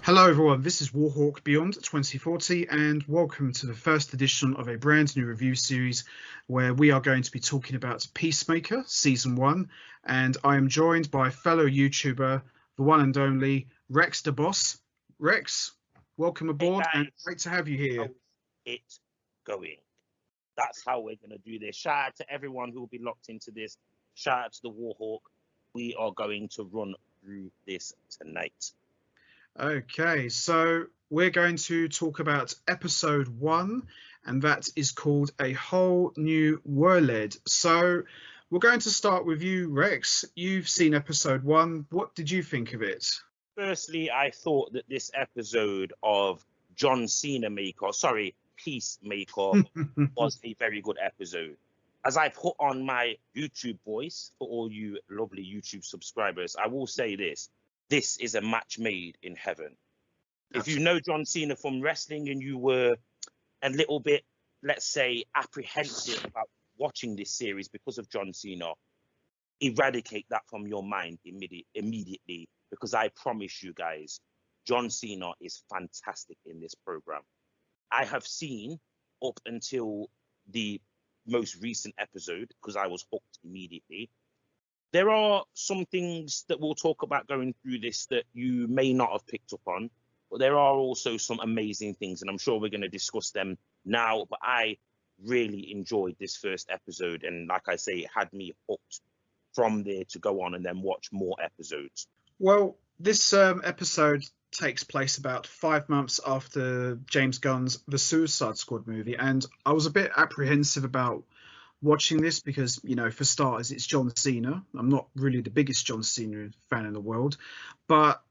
Hello everyone, this is Warhawk Beyond 2040 and welcome to the first edition of a brand new review series where we are going to be talking about Peacemaker Season 1, and I am joined by fellow YouTuber, the one and only Rex the Boss. Rex, welcome aboard and great to have you here. How's it going? That's how we're going to do this. Shout out to everyone who will be locked into this. Shout out to the Warhawk. We are going to run through this tonight. Okay, so we're going to talk about episode 1, and that is called A Whole New Whirled. So we're going to start with you, Rex. You've seen episode 1. What did you think of it? Firstly, I thought that this episode of Peacemaker was a very good episode. As I put on my YouTube voice for all you lovely YouTube subscribers, I will say this. This is a match made in heaven. If you know John Cena from wrestling and you were a little bit, let's say, apprehensive about watching this series because of John Cena, eradicate that from your mind immediately, because I promise you guys, John Cena is fantastic in this program. I have seen up until the most recent episode, because I was hooked immediately. There are some things that we'll talk about going through this that you may not have picked up on, but there are also some amazing things, and I'm sure we're going to discuss them now. But I really enjoyed this first episode, and like I say, it had me hooked from there to go on and then watch more episodes. Well, this episode takes place about 5 months after James Gunn's The Suicide Squad movie, and I was a bit apprehensive about watching this because, you know, for starters, it's John Cena. I'm not really the biggest John Cena fan in the world, but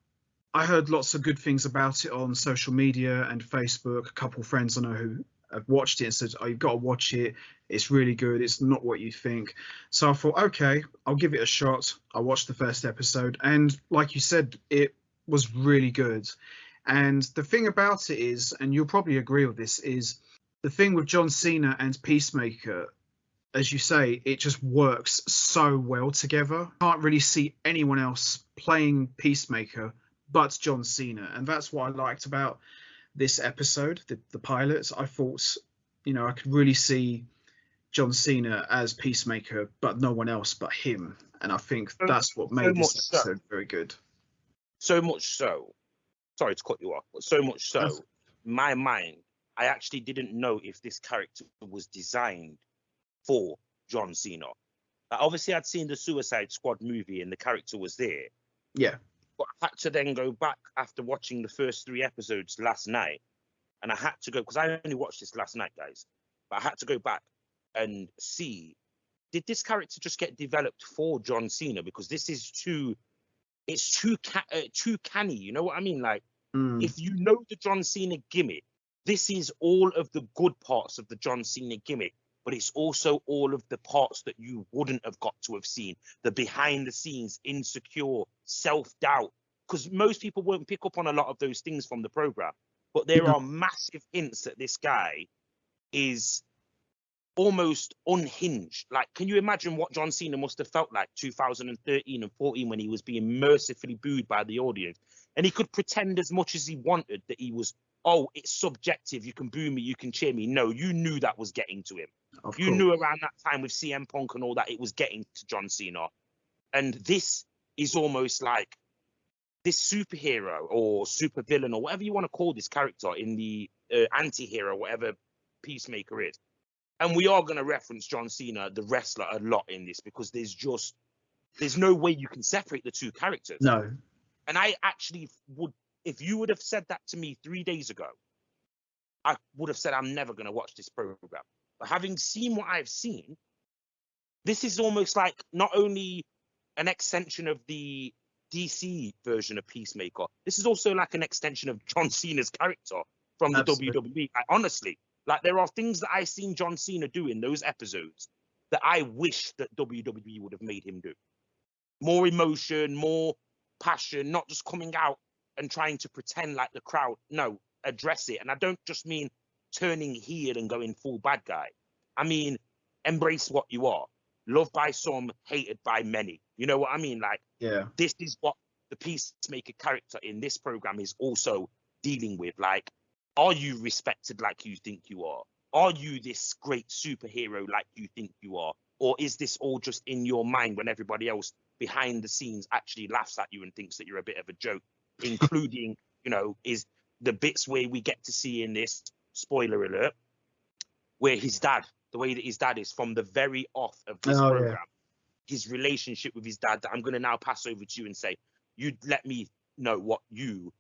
I heard lots of good things about it on social media and Facebook. A couple of friends I know who have watched it and said, oh, you've got to watch it. It's really good. It's not what you think. So I thought, okay, I'll give it a shot. I watched the first episode, and like you said, it was really good. And the thing about it is, and you'll probably agree with this, is the thing with John Cena and Peacemaker, as you say, it just works so well together. Can't really see anyone else playing Peacemaker but John Cena, and that's what I liked about this episode, the pilot. I thought, you know, I could really see John Cena as Peacemaker, but no one else but him, and I think that's what made this episode very good. So much so, sorry to cut you off, but so much so, in my mind, I actually didn't know if this character was designed for John Cena. Like, obviously, I'd seen the Suicide Squad movie and the character was there. Yeah. But I had to then go back after watching the first 3 episodes last night. And I had to go, because I only watched this last night, guys. But I had to go back and see, did this character just get developed for John Cena? Because this is too canny. You know what I mean? Like, if you know the John Cena gimmick, this is all of the good parts of the John Cena gimmick. But it's also all of the parts that you wouldn't have got to have seen, the behind the scenes, insecure, self-doubt, because most people won't pick up on a lot of those things from the program. But there are massive hints that this guy is almost unhinged. Like, can you imagine what John Cena must have felt like 2013 and 14 when he was being mercifully booed by the audience? And he could pretend as much as he wanted that he was, oh, it's subjective. You can boo me, you can cheer me. No, you knew that was getting to him. You knew around that time with CM Punk and all that, it was getting to John Cena. And this is almost like this superhero or supervillain or whatever you want to call this character in the anti-hero, whatever Peacemaker is. And we are going to reference John Cena, the wrestler, a lot in this because there's no way you can separate the two characters. No. And I actually would, if you would have said that to me 3 days ago, I would have said I'm never going to watch this program. But having seen what I've seen, this is almost like not only an extension of the DC version of Peacemaker, this is also like an extension of John Cena's character from the WWE. Honestly, like there are things that I've seen John Cena do in those episodes that I wish that WWE would have made him do. More emotion, more passion, not just coming out and trying to pretend like the crowd. No, address it. And I don't just mean turning heel and going full bad guy. I mean, embrace what you are. Loved by some, hated by many. You know what I mean? Like, yeah, this is what the Peacemaker character in this program is also dealing with. Like, are you respected like you think you are? Are you this great superhero like you think you are? Or is this all just in your mind when everybody else behind the scenes actually laughs at you and thinks that you're a bit of a joke, including, is the bits where we get to see in this, spoiler alert, where his dad, the way that his dad is from the very off of this program, his relationship with his dad, that I'm going to now pass over to you and say, you let me know what you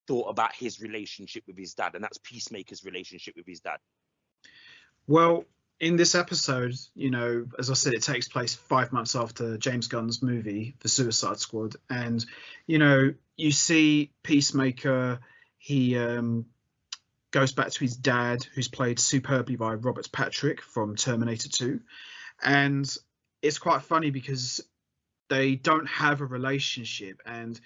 thought about his relationship with his dad, and that's Peacemaker's relationship with his dad. Well, in this episode, as I said, it takes place 5 months after James Gunn's movie, The Suicide Squad. And, you see Peacemaker, he goes back to his dad, who's played superbly by Robert Patrick from Terminator 2. And it's quite funny because they don't have a relationship, and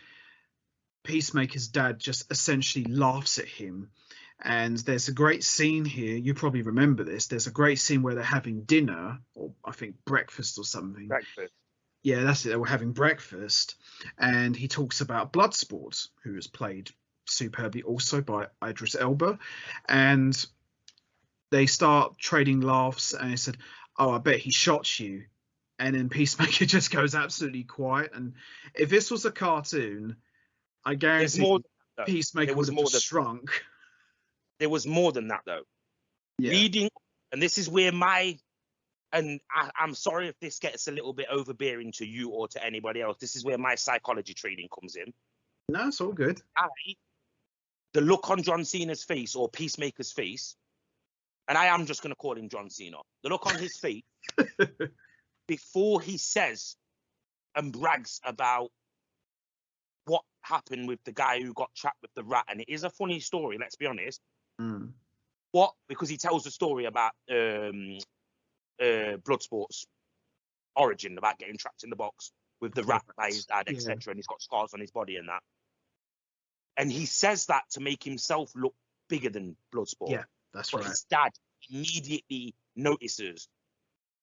Peacemaker's dad just essentially laughs at him. And there's a great scene here. You probably remember this. There's a great scene where they're having dinner, or I think breakfast or something. Breakfast. Yeah, that's it. They were having breakfast. And he talks about Bloodsport, who is played superbly also by Idris Elba. And they start trading laughs. And he said, "Oh, I bet he shot you." And then Peacemaker just goes absolutely quiet. And if this was a cartoon, I guarantee Peacemaker would have just shrunk. There was more than that, though. Yeah. Reading, and this is where I'm sorry if this gets a little bit overbearing to you or to anybody else. This is where my psychology training comes in. No, it's all good. The look on John Cena's face, or Peacemaker's face, and I am just going to call him John Cena. The look on his face before he says and brags about what happened with the guy who got trapped with the rat, and it is a funny story, let's be honest. Because he tells the story about Bloodsport's origin, about getting trapped in the box with the rat by his dad, etc., and he's got scars on his body and that. And he says that to make himself look bigger than Bloodsport. Yeah, that's right. But his dad immediately notices,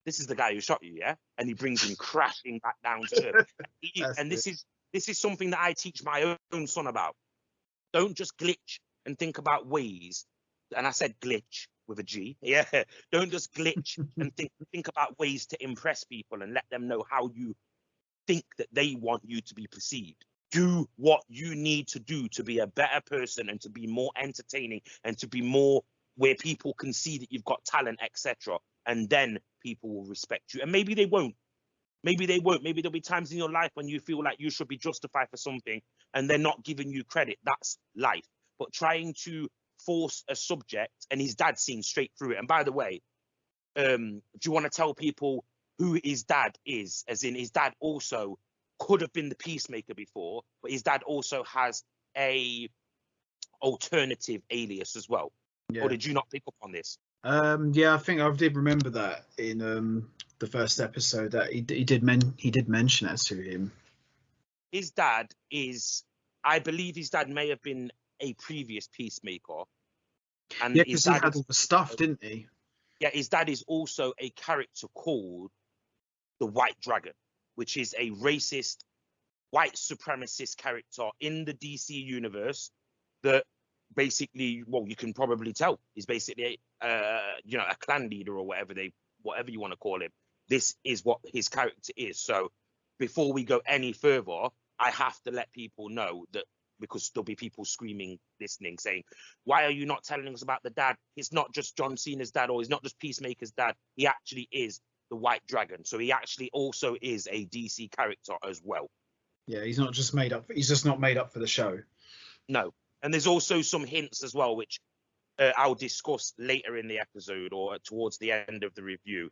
this is the guy who shot you, yeah? And he brings him crashing back down to earth. And this is something that I teach my own son about. Don't just glitch and think about ways, and I said glitch with a G. Yeah, don't just glitch and think about ways to impress people and let them know how you think that they want you to be perceived. Do what you need to do to be a better person and to be more entertaining and to be more where people can see that you've got talent, etc. And then people will respect you. And maybe they won't. Maybe they won't. Maybe there'll be times in your life when you feel like you should be justified for something and they're not giving you credit. That's life. But trying to force a subject, and his dad's seen straight through it. And by the way, do you want to tell people who his dad is? As in, his dad also could have been the Peacemaker before, but his dad also has a alternative alias as well. Yeah. Or did you not pick up on this? Yeah, I think I did remember that in the first episode that he did mention that to him. His dad is, I believe his dad may have been a previous Peacemaker. And yeah, because he had all the stuff, didn't he? Yeah, his dad is also a character called the White Dragon, which is a racist, white supremacist character in the DC universe that basically, well, you can probably tell, is basically a clan leader or whatever you want to call him. This is what his character is. So before we go any further, I have to let people know that, because there'll be people screaming, listening, saying, why are you not telling us about the dad? He's not just John Cena's dad, or he's not just Peacemaker's dad. He actually is the White Dragon. So he actually also is a DC character as well. Yeah, he's not just made up. He's just not made up for the show. No. And there's also some hints as well, which I'll discuss later in the episode or towards the end of the review.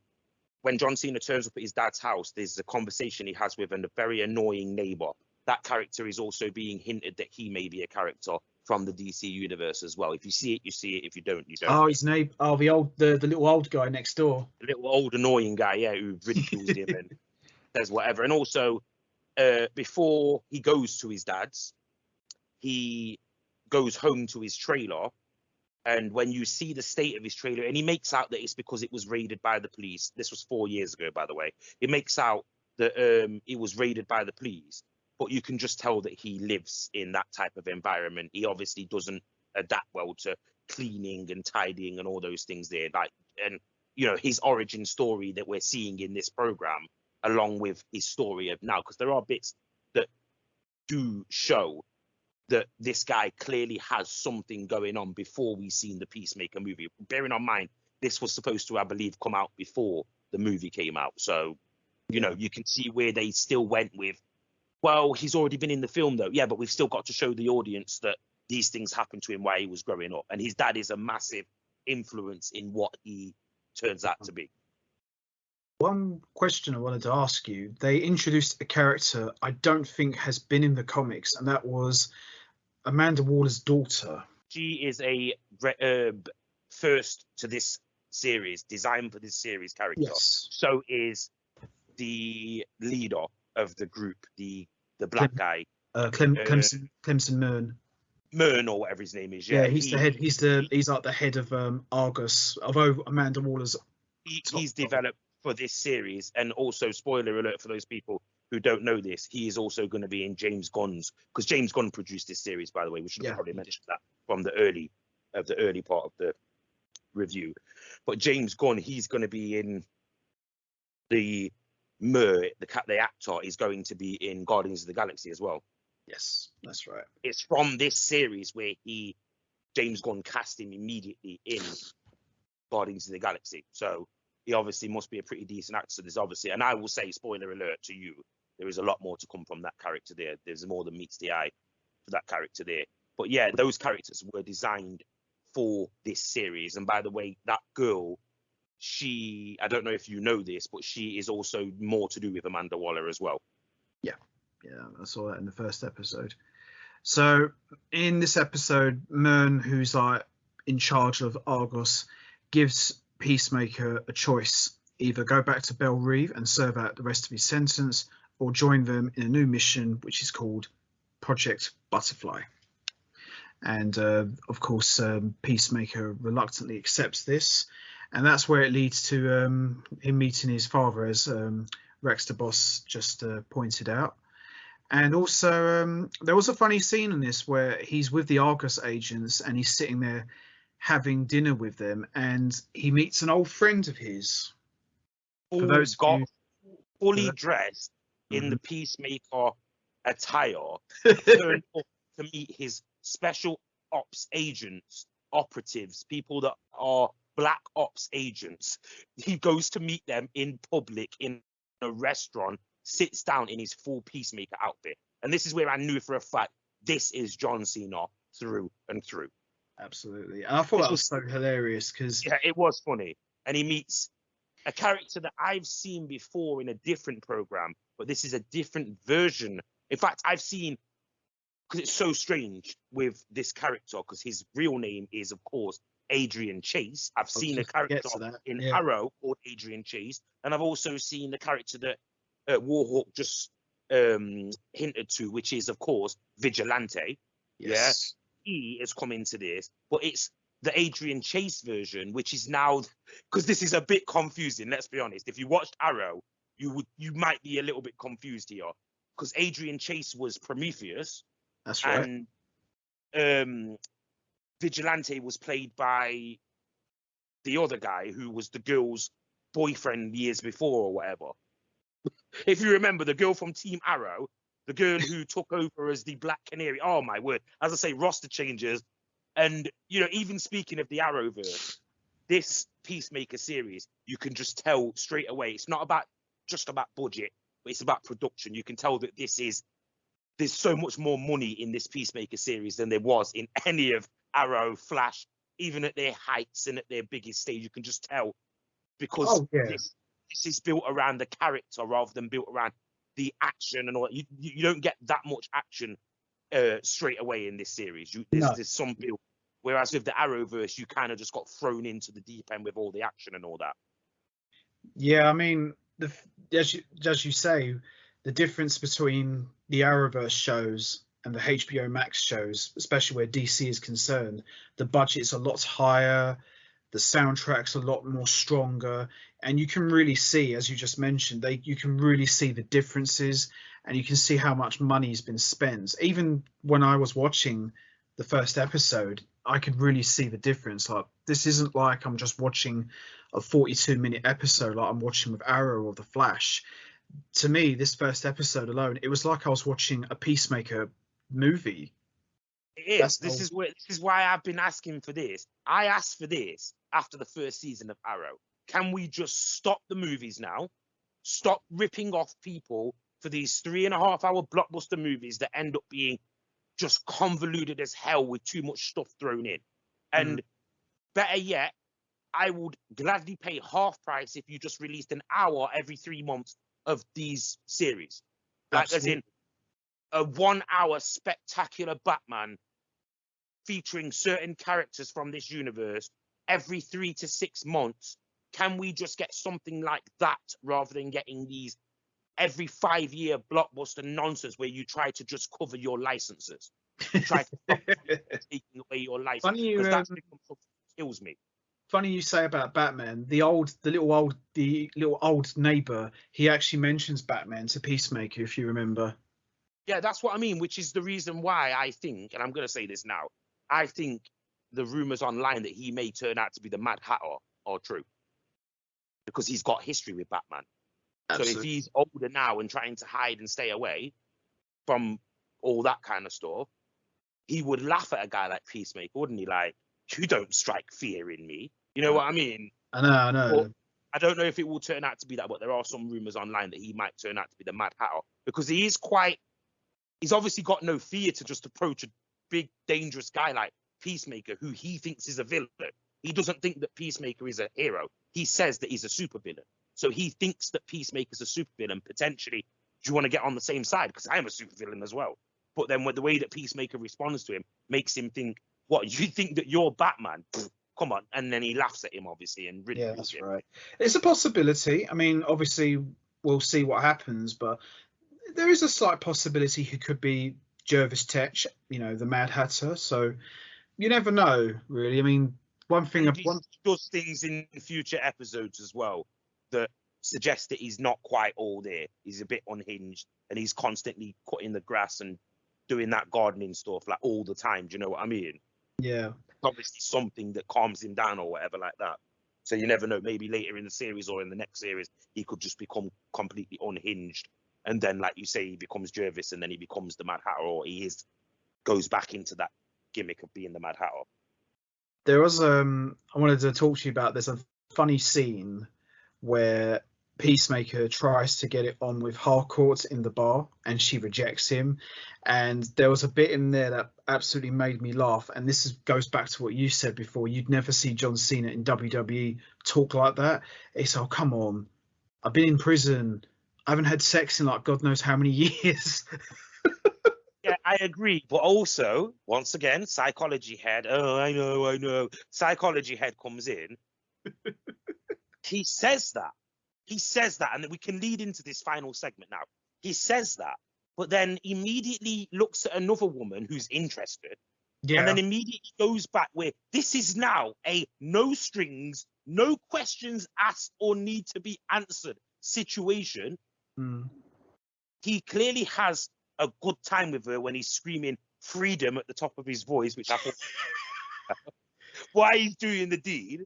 When John Cena turns up at his dad's house, there's a conversation he has with a very annoying neighbor. That character is also being hinted that he may be a character from the DC universe as well. If you see it, you see it. If you don't, you don't. Oh, his neighbor. Oh, the little old guy next door. The little old annoying guy, yeah, who ridicules him and says whatever. And also, before he goes to his dad's, he goes home to his trailer. And when you see the state of his trailer, and he makes out that it's because it was raided by the police. This was 4 years ago, by the way. It makes out that it was raided by the police. but you can just tell that he lives in that type of environment. He obviously doesn't adapt well to cleaning and tidying and all those things there. Like, and you know, his origin story that we're seeing in this program, along with his story of now, because there are bits that do show that this guy clearly has something going on before we seen the Peacemaker movie. Bearing in mind, this was supposed to, I believe, come out before the movie came out. So, you know, you can see where they still went with, well, he's already been in the film though. Yeah, but we've still got to show the audience that these things happened to him while he was growing up. And his dad is a massive influence in what he turns out to be. One question I wanted to ask you, they introduced a character I don't think has been in the comics, and that was Amanda Waller's daughter. She is a first to this series, designed for this series character. Yes. So is the leader of the group, the black guy. Clemson Mern or whatever his name is. Yeah, he's the head. He's like the head of Argus. Although Amanda Waller's he's developed for this series, and also spoiler alert for those people who don't know this, he is also going to be in James Gunn's, because James Gunn produced this series, by the way. We should have probably mentioned that from the early part of the review. But James Gunn, he's going to be in the actor is going to be in Guardians of the Galaxy as well. Yes, that's right. It's from this series where James Gunn cast him immediately in Guardians of the Galaxy. So he obviously must be a pretty decent actor. There's obviously, and I will say, spoiler alert to you, there is a lot more to come from that character there. There's more than meets the eye for that character there. But yeah, those characters were designed for this series. And by the way, that girl, I don't know if you know this, but she is also more to do with Amanda Waller as well. Yeah, I saw that in the first episode. So in this episode, Mern, who's like in charge of Argos, gives Peacemaker a choice: either go back to Belle Reve and serve out the rest of his sentence, or join them in a new mission which is called Project Butterfly. And of course, Peacemaker reluctantly accepts this, and that's where it leads to him meeting his father, as Rex the Boss just pointed out. And also, there was a funny scene in this where he's with the Argus agents and he's sitting there having dinner with them, and he meets an old friend of his. For those got fully dressed in the Peacemaker attire, turned up to meet his special ops agents, operatives, people that are black ops agents. He goes to meet them in public in a restaurant, sits down in his full Peacemaker outfit. And this is where I knew for a fact this is John Cena through and through. Absolutely. And I thought that was so hilarious because it was funny. And he meets a character that I've seen before in a different program, but this is a different version. In fact, I've seen, because it's so strange with this character, because his real name is, of course, Adrian Chase. I've seen a character in Arrow called Adrian Chase, and I've also seen the character that Warhawk just hinted to, which is, of course, Vigilante. Yes. Yeah, he has come into this, but it's the Adrian Chase version, which is now, because this is a bit confusing. Let's be honest. If you watched Arrow, you might be a little bit confused here, because Adrian Chase was Prometheus. That's right. And Vigilante was played by the other guy who was the girl's boyfriend years before or whatever. If you remember, the girl from Team Arrow, the girl who took over as the Black Canary. Oh my word. As I say, roster changes. And, you know, even speaking of the Arrowverse, this Peacemaker series, you can just tell straight away, it's not just about budget, but it's about production. You can tell that there's so much more money in this Peacemaker series than there was in any of Arrow, Flash, even at their heights and at their biggest stage. You can just tell, because this is built around the character rather than built around the action and all. You don't get that much action straight away in this series. There's some build. Whereas with the Arrowverse, you kind of just got thrown into the deep end with all the action and all that. Yeah, I mean, as you say, the difference between the Arrowverse shows and the HBO Max shows, especially where DC is concerned, the budget's a lot higher. The soundtrack's a lot more stronger, and you can really see, as you just mentioned, you can really see the differences, and you can see how much money's been spent. Even when I was watching the first episode, I could really see the difference. Like, this isn't like I'm just watching a 42-minute episode like I'm watching with Arrow or The Flash. To me, this first episode alone, it was like I was watching a Peacemaker movie. It is. This is why I've been asking for this. I asked for this after the first season of Arrow. Can we just stop the movies now? Stop ripping off people for these 3.5-hour blockbuster movies that end up being just convoluted as hell with too much stuff thrown in. And better yet, I would gladly pay half price if you just released an hour every 3 months of these series. Like, absolutely. As in a 1-hour spectacular Batman featuring certain characters from this universe every 3 to 6 months. Can we just get something like that rather than getting these every 5-year blockbuster nonsense where you try to just cover your licenses? Try to stop taking away your license, because that's become something that kills me. Funny you say about Batman. The little old neighbor, he actually mentions Batman to Peacemaker, if you remember. Yeah, that's what I mean, which is the reason why I think, and I'm going to say this now, I think the rumors online that he may turn out to be the Mad Hatter are true, because he's got history with Batman. Absolutely. So if he's older now and trying to hide and stay away from all that kind of stuff, he would laugh at a guy like Peacemaker, wouldn't he? Like, you don't strike fear in me. You know what I mean? I know. But I don't know if it will turn out to be that, but there are some rumors online that he might turn out to be the Mad Hatter, because he's obviously got no fear to just approach a big, dangerous guy like Peacemaker, who he thinks is a villain. He doesn't think that Peacemaker is a hero. He says that he's a supervillain. So he thinks that Peacemaker's a supervillain. Potentially, do you want to get on the same side? Because I am a supervillain as well. But then the way that Peacemaker responds to him makes him think, what, you think that you're Batman? Come on. And then he laughs at him, obviously, and ridicules him. Yeah, that's right. It's a possibility. I mean, obviously, we'll see what happens, but there is a slight possibility he could be Jervis Tetch, the Mad Hatter. So you never know, really. I mean, he does things in future episodes as well that suggest that he's not quite all there. He's a bit unhinged, and he's constantly cutting the grass and doing that gardening stuff like all the time. Do you know what I mean? Yeah. Obviously something that calms him down or whatever like that. So you never know, maybe later in the series or in the next series, he could just become completely unhinged. And then, like you say, he becomes Jervis, and then he becomes the Mad Hatter, or goes back into that gimmick of being the Mad Hatter. There was I wanted to talk to you about. There's a funny scene where Peacemaker tries to get it on with Harcourt in the bar, and she rejects him. And there was a bit in there that absolutely made me laugh. And this goes back to what you said before. You'd never see John Cena in WWE talk like that. It's, oh, come on. I've been in prison. I haven't had sex in like God knows how many years. Yeah, I agree. But also, once again, psychology head. Oh, I know. Psychology head comes in. He says that. And we can lead into this final segment now. He says that, but then immediately looks at another woman who's interested. Yeah. And then immediately goes back where this is now a no strings, no questions asked or need to be answered situation. He clearly has a good time with her when he's screaming freedom at the top of his voice, which I thought why he's doing the deed.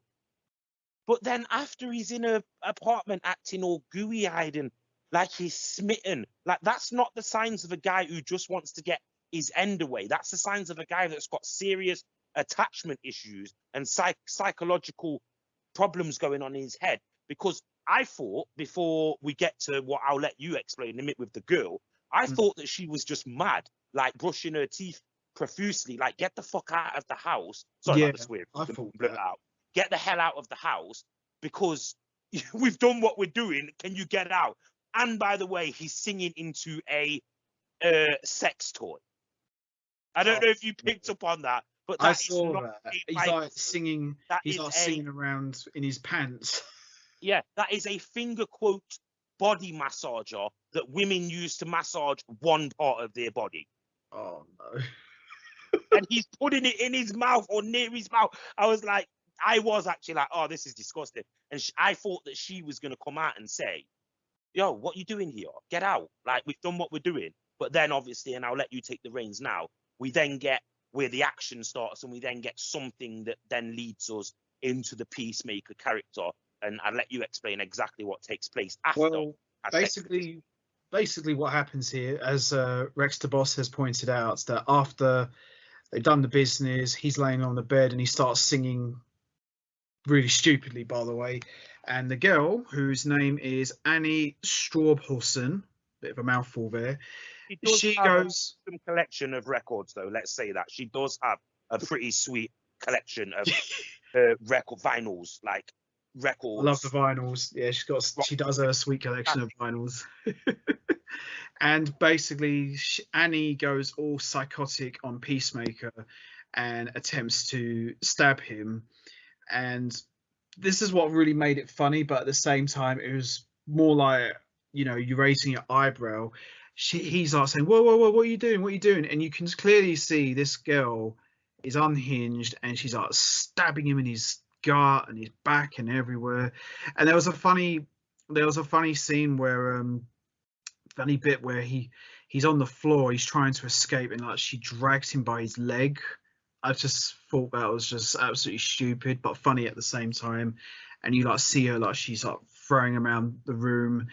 But then after he's in an apartment acting all gooey-eyed and like he's smitten, like that's not the signs of a guy who just wants to get his end away. That's the signs of a guy that's got serious attachment issues and psychological problems going on in his head. Because I thought, before we get to what I'll let you explain in a minute with the girl, I thought that she was just mad, like brushing her teeth profusely, like get the fuck out of the house. Sorry about the swear. I thought that. Out. Get the hell out of the house because we've done what we're doing. Can you get out? And by the way, he's singing into a sex toy. I don't know if you picked up on that, but I saw that. He's like singing. He's like singing around in his pants. Yeah, that is a finger quote body massager that women use to massage one part of their body. Oh no. And he's putting it in his mouth or near his mouth. I was like, I was actually like, oh, this is disgusting. And I thought that she was going to come out and say, yo, what you doing here? Get out. Like, we've done what we're doing. But then obviously, and I'll let you take the reins now, we then get where the action starts, and we then get something that then leads us into the Peacemaker character. And I'll let you explain exactly what takes place after. Well, basically what happens here, as Rex the Boss has pointed out, that after they've done the business, he's laying on the bed and he starts singing really stupidly, by the way. And the girl, whose name is Annie Straubhusen, bit of a mouthful there, she goes some collection of records, though. Let's say that she does have a pretty sweet collection of record vinyls, like records. I love the vinyls. Yeah, she does a sweet collection of vinyls. And basically, Annie goes all psychotic on Peacemaker and attempts to stab him. And this is what really made it funny, but at the same time, it was more like, you know, you raising your eyebrow. He's like saying, whoa, whoa, whoa, what are you doing? What are you doing? And you can clearly see this girl is unhinged, and she's like stabbing him in his gut and his back and everywhere. And there was a funny scene where funny bit where he's on the floor, he's trying to escape, and like she drags him by his leg. I just thought that was just absolutely stupid, but funny at the same time. And you like see her, like she's like throwing around the room.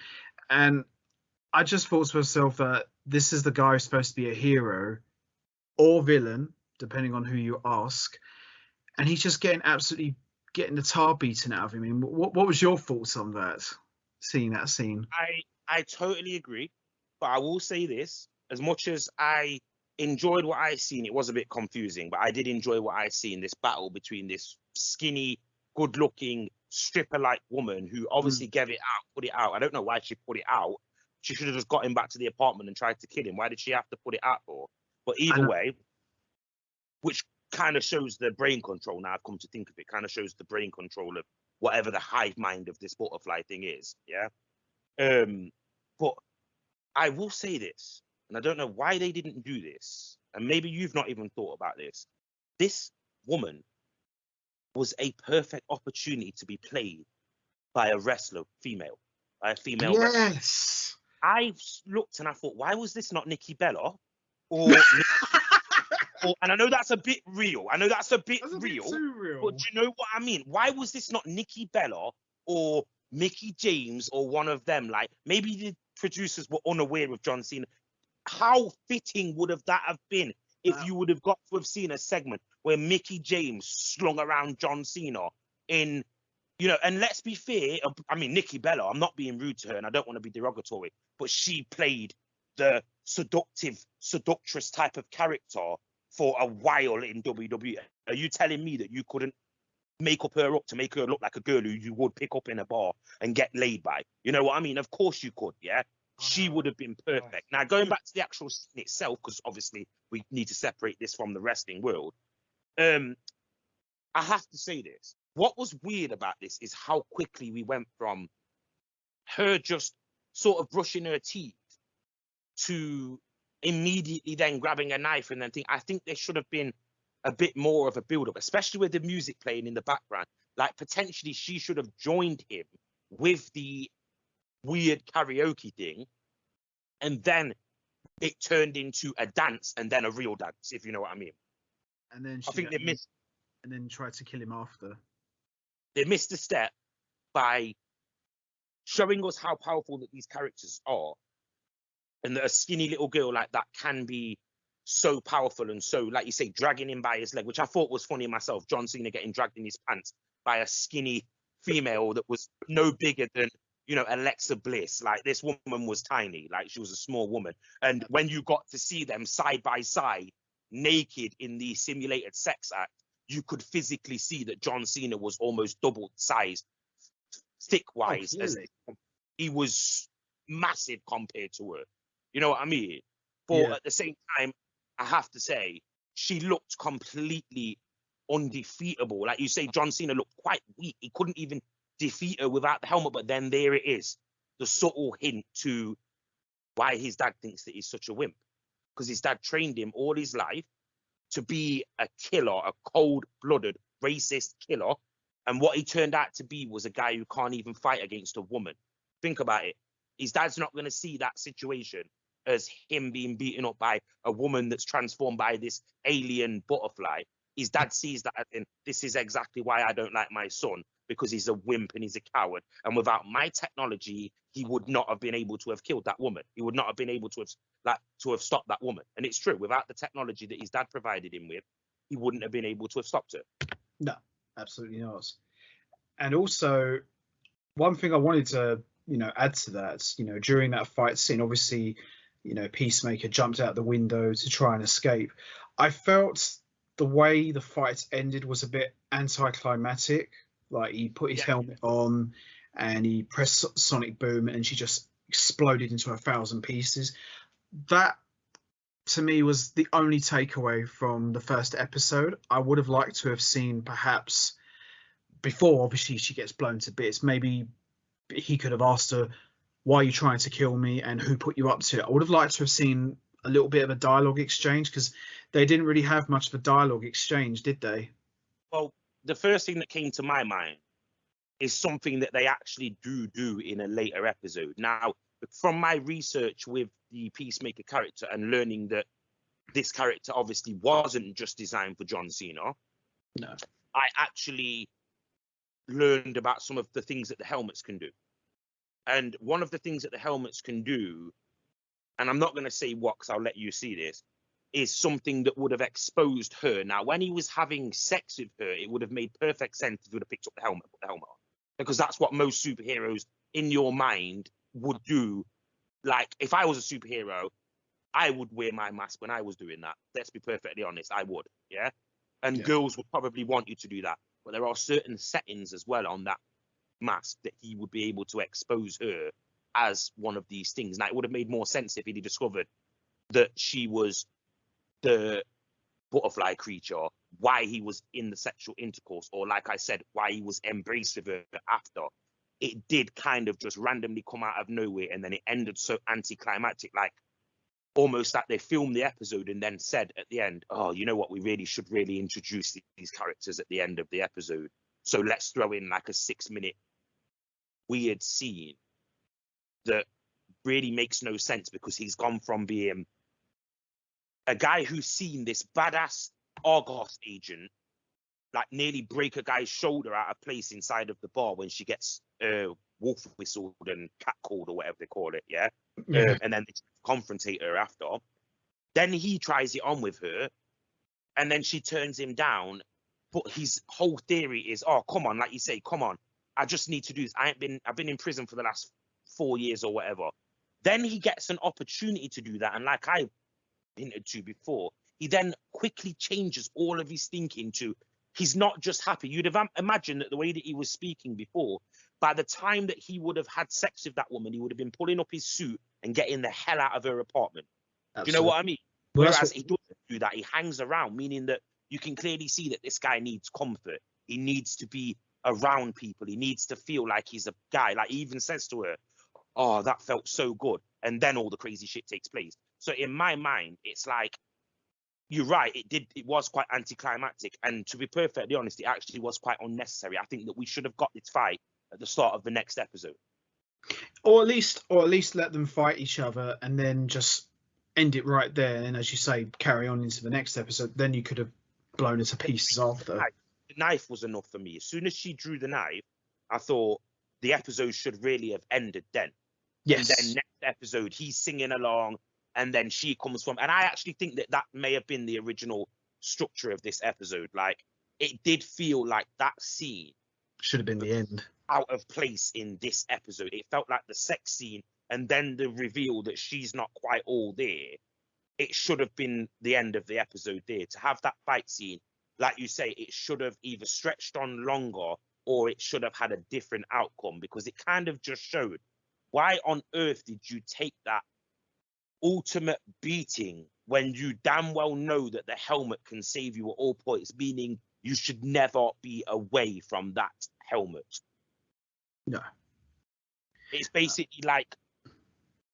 And I just thought to myself that this is the guy who's supposed to be a hero or villain, depending on who you ask. And he's just getting the tar beaten out of him. I mean, what was your thoughts on that? Seeing that scene? I totally agree, but I will say this: as much as I enjoyed what I seen, it was a bit confusing, but I did enjoy what I seen. This battle between this skinny, good-looking, stripper-like woman who obviously put it out. I don't know why she put it out. She should have just got him back to the apartment and tried to kill him. Why did she have to put it out for? But either way, which kind of shows the brain control. Now I've come to think of it, kind of shows the brain control of whatever the hive mind of this butterfly thing is. Yeah. But I will say this, and I don't know why they didn't do this, and maybe you've not even thought about this. This woman was a perfect opportunity to be played by a wrestler, by a female wrestler. Yes. I looked and I thought, why was this not Nikki Bella? And I know that's a bit real. Too real. But do you know what I mean? Why was this not Nikki Bella or Mickey James or one of them? Like, maybe the producers were unaware of John Cena. How fitting would that have been if you would have got to have seen a segment where Mickey James slung around John Cena in, you know, and let's be fair, I mean, Nikki Bella, I'm not being rude to her and I don't want to be derogatory, but she played the seductress type of character for a while in WWE. Are you telling me that you couldn't make her up to make her look like a girl who you would pick up in a bar and get laid by? You know what I mean? Of course you could, yeah? She would have been perfect. Now, going back to the actual scene itself, because obviously we need to separate this from the wrestling world, I have to say this. What was weird about this is how quickly we went from her just sort of brushing her teeth to immediately then grabbing a knife and then I think there should have been a bit more of a build-up, especially with the music playing in the background. Like, potentially she should have joined him with the weird karaoke thing, and then it turned into a dance and then a real dance, if you know what I mean. And then I think they missed, and then tried to kill him after. They missed a step by showing us how powerful that these characters are, and that a skinny little girl like that can be so powerful and so, like you say, dragging him by his leg, which I thought was funny myself. John Cena getting dragged in his pants by a skinny female that was no bigger than, you know, Alexa Bliss. Like, this woman was tiny, like she was a small woman. And when you got to see them side by side, naked in the simulated sex act, you could physically see that John Cena was almost double the size, thick-wise. As he was massive compared to her. You know what I mean? But at the same time, I have to say, she looked completely undefeatable. Like you say, John Cena looked quite weak. He couldn't even defeat her without the helmet. But then there it is, the subtle hint to why his dad thinks that he's such a wimp. Because his dad trained him all his life to be a killer, a cold-blooded, racist killer, And what he turned out to be was a guy who can't even fight against a woman. Think about it. His dad's not going to see that situation as him being beaten up by a woman that's transformed by this alien butterfly. His dad sees that as in, this is exactly why I don't like my son, because he's a wimp and he's a coward. And without my technology, he would not have been able to have killed that woman. He would not have been able to have stopped that woman. And it's true. Without the technology that his dad provided him with, he wouldn't have been able to have stopped her. No, absolutely not. And also, one thing I wanted to, add to that, during that fight scene, obviously, Peacemaker jumped out the window to try and escape. I felt the way the fight ended was a bit anticlimactic. Like, he put his helmet on and he pressed sonic boom and she just exploded into 1,000 pieces. That, to me, was the only takeaway from the first episode. I would have liked to have seen, perhaps, before obviously she gets blown to bits, maybe he could have asked her, why are you trying to kill me and who put you up to it? I would have liked to have seen a little bit of a dialogue exchange, because they didn't really have much of a dialogue exchange, did they? Well, the first thing that came to my mind is something that they actually do in a later episode. Now, from my research with the Peacemaker character and learning that this character obviously wasn't just designed for John Cena, no, I actually learned about some of the things that the helmets can do. And one of the things that the helmets can do, and I'm not going to say what because I'll let you see this, is something that would have exposed her. Now, when he was having sex with her, it would have made perfect sense if he would have picked up the helmet, put the helmet on. Because that's what most superheroes in your mind would do. Like, if I was a superhero, I would wear my mask when I was doing that. Let's be perfectly honest, I would, yeah? And girls would probably want you to do that. But there are certain settings as well on that mask that he would be able to expose her as one of these things. Now, it would have made more sense if he'd discovered that she was the butterfly creature, why he was in the sexual intercourse, or like I said, why he was embraced with her after. It did kind of just randomly come out of nowhere, and then it ended so anticlimactic, like almost like they filmed the episode and then said at the end, oh, you know what, we should introduce these characters at the end of the episode. So let's throw in like a 6-minute weird scene that really makes no sense, because he's gone from being a guy who's seen this badass Argos agent like nearly break a guy's shoulder out of place inside of the bar when she gets wolf whistled and catcalled or whatever they call it, and then they confrontate her after. Then he tries it on with her, and then she turns him down. But his whole theory is, oh, come on, like you say, come on, I just need to do this. I've been in prison for the last 4 years or whatever. Then he gets an opportunity to do that, and like I hinted to before, he then quickly changes all of his thinking to, he's not just happy. You'd have imagined that the way that he was speaking before, by the time that he would have had sex with that woman, he would have been pulling up his suit and getting the hell out of her apartment. Absolutely. Do you know what I mean? Well, whereas he doesn't do that. He hangs around, meaning that you can clearly see that this guy needs comfort. He needs to be around people. He needs to feel like he's a guy. Like, he even says to her, oh, that felt so good. And then all the crazy shit takes place. So in my mind, it's like, you're right, it was quite anticlimactic. And to be perfectly honest, it actually was quite unnecessary. I think that we should have got this fight at the start of the next episode. Or at least let them fight each other and then just end it right there. And as you say, carry on into the next episode. Then you could have blown it to pieces after. The knife was enough for me. As soon as she drew the knife, I thought the episode should really have ended then. Yes. And then next episode, he's singing along, and then she comes from. And I actually think that may have been the original structure of this episode. Like, it did feel like that scene should have been the end, out of place in this episode. It felt like the sex scene, and then the reveal that she's not quite all there. It should have been the end of the episode there. To have that fight scene, like you say, it should have either stretched on longer or it should have had a different outcome, because it kind of just showed, why on earth did you take that ultimate beating when you damn well know that the helmet can save you at all points, meaning you should never be away from that helmet? No. It's basically like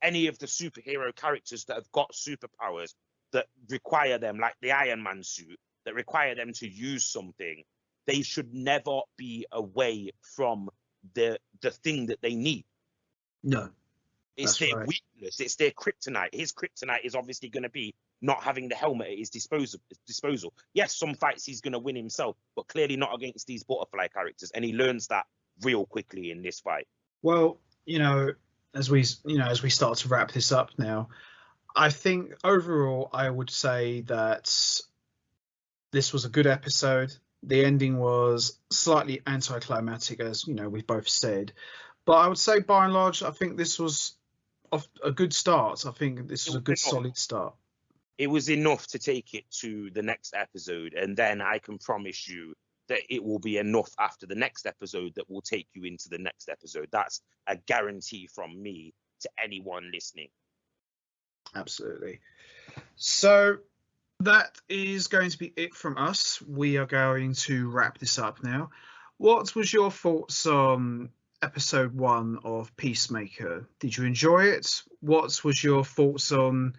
any of the superhero characters that have got superpowers that require them, like the Iron Man suit, that require them to use something they should never be away from the thing that they need. No, it's their weakness. It's their kryptonite. His kryptonite is obviously going to be not having the helmet at his disposal. Yes, some fights he's going to win himself, but clearly not against these butterfly characters. And he learns that real quickly in this fight. Well, as we start to wrap this up now, I think overall I would say that this was a good episode. The ending was slightly anticlimactic, as we've both said, but I would say by and large, I think this was a good start. I think this was a good solid start. It was enough to take it to the next episode, and then I can promise you that it will be enough after the next episode that will take you into the next episode. That's a guarantee from me to anyone listening. Absolutely. So that is going to be it from us. We are going to wrap this up now. What was your thoughts on episode 1 of Peacemaker? Did you enjoy it? What was your thoughts on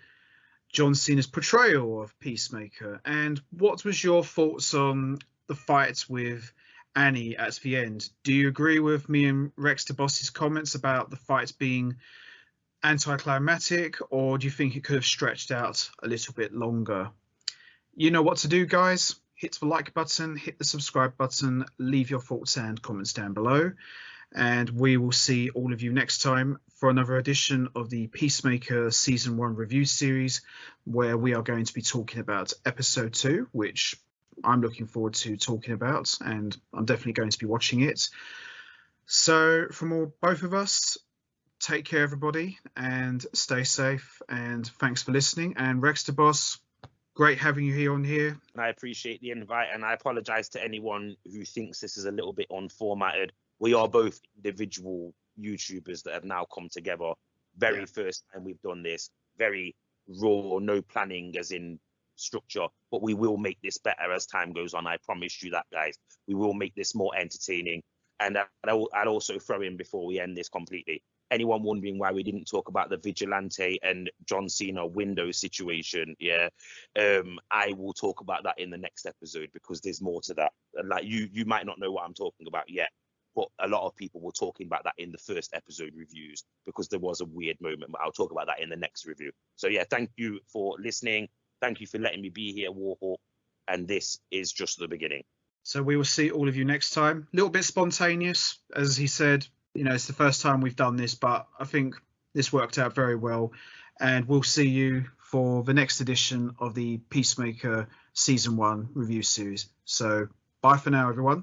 John Cena's portrayal of Peacemaker? And what was your thoughts on the fight with Annie at the end? Do you agree with me and Rex DeBoss's comments about the fight being anticlimactic, or do you think it could have stretched out a little bit longer? You know what to do, guys. Hit the like button, hit the subscribe button, leave your thoughts and comments down below, and we will see all of you next time for another edition of the Peacemaker Season 1 review series, where we are going to be talking about episode 2, which I'm looking forward to talking about, and I'm definitely going to be watching it. So from both of us, take care, everybody, and stay safe, and thanks for listening. And Rex DeBoss, great having you here on here. And I appreciate the invite, and I apologize to anyone who thinks this is a little bit unformatted. We are both individual YouTubers that have now come together. Very first time we've done this, very raw, no planning as in structure, but we will make this better as time goes on. I promise you that, guys. We will make this more entertaining. And I'd also throw in, before we end this completely, anyone wondering why we didn't talk about the Vigilante and John Cena window situation, I will talk about that in the next episode, because there's more to that. Like you might not know what I'm talking about yet, but a lot of people were talking about that in the first episode reviews, because there was a weird moment, but I'll talk about that in the next review. So thank you for listening. Thank you for letting me be here, Warhawk. And this is just the beginning. So we will see all of you next time. A little bit spontaneous, as he said. It's the first time we've done this, but I think this worked out very well. And we'll see you for the next edition of the Peacemaker Season 1 review series. So bye for now, everyone.